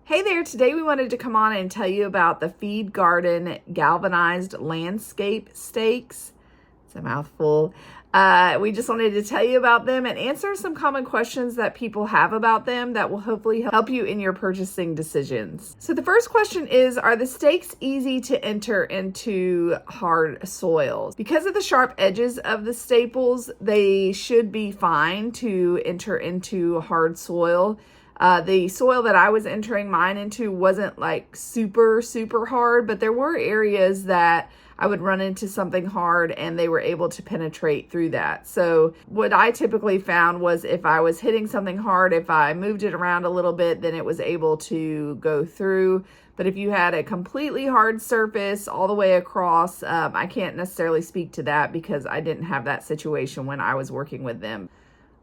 Hey there, today we wanted to come on and tell you about the Feed Garden Galvanized Landscape Stakes. It's a mouthful. We just wanted to tell you about them and answer some common questions that people have about them that will hopefully help you in your purchasing decisions. So the first question is, are the stakes easy to enter into hard soils? Because of the sharp edges of the staples, they should be fine to enter into hard soil. The soil that I was entering mine into wasn't like super hard, but there were areas that I would run into something hard and they were able to penetrate through that. So what I typically found was if I was hitting something hard, if I moved it around a little bit, then it was able to go through. But if you had a completely hard surface all the way across, I can't necessarily speak to that because I didn't have that situation when I was working with them.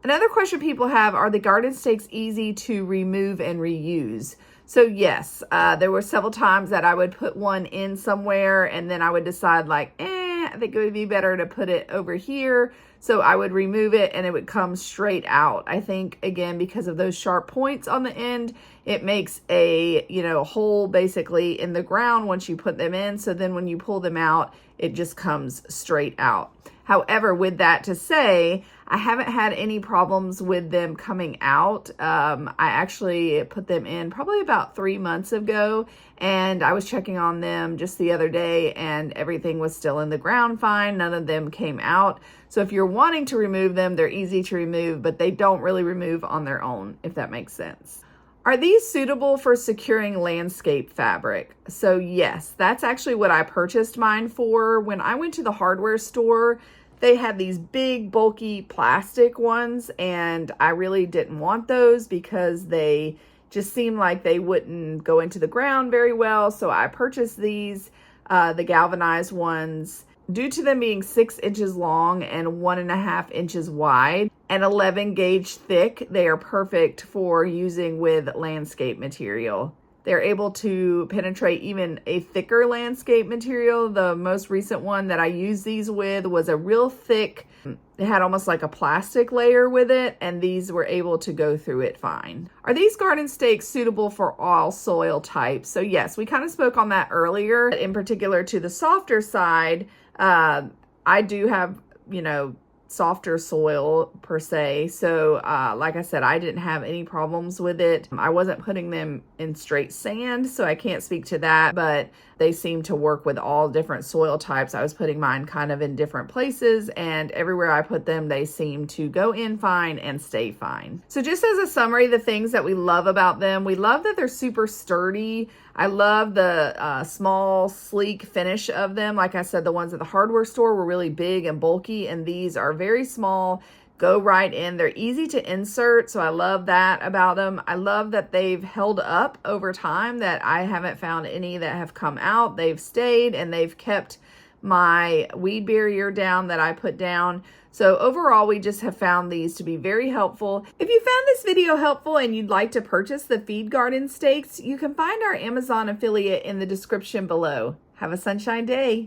Another question people have, are the garden stakes easy to remove and reuse? So yes, there were several times that I would put one in somewhere and then I would decide I think it would be better to put it over here. So I would remove it and it would come straight out. I think, again, because of those sharp points on the end, it makes a, hole basically in the ground once you put them in. So then when you pull them out, it just comes straight out. However, with that to say, I haven't had any problems with them coming out. I actually put them in probably about 3 months ago, and I was checking on them just the other day and everything was still in the ground fine. None of them came out. So if you're wanting to remove them, they're easy to remove, but they don't really remove on their own, if that makes sense. Are these suitable for securing landscape fabric? So yes, that's actually what I purchased mine for. When I went to the hardware store, they had these big bulky plastic ones and I really didn't want those because they just seemed like they wouldn't go into the ground very well. So I purchased these, the galvanized ones. Due to them being 6 inches long and 1.5 inches wide and 11 gauge thick, they are perfect for using with landscape material. They're able to penetrate even a thicker landscape material. The most recent one that I used these with was a real thick, it had almost like a plastic layer with it, and these were able to go through it fine. Are these garden stakes suitable for all soil types? So yes, we kind of spoke on that earlier. In particular to the softer side, I do have, softer soil per se. So like I said, I didn't have any problems with it. I wasn't putting them in straight sand, so I can't speak to that, but they seem to work with all different soil types. I was putting mine kind of in different places, and everywhere I put them, they seem to go in fine and stay fine. So just as a summary, the things that we love about them, we love that they're super sturdy. I love the small, sleek finish of them. Like I said, the ones at the hardware store were really big and bulky, and these are very small, go right in. They're easy to insert, so I love that about them. I love that they've held up over time, that I haven't found any that have come out. They've stayed and they've kept my weed barrier down that I put down. So overall, we just have found these to be very helpful. If you found this video helpful and you'd like to purchase the Feed Garden Stakes, you can find our Amazon affiliate in the description below. Have a sunshine day.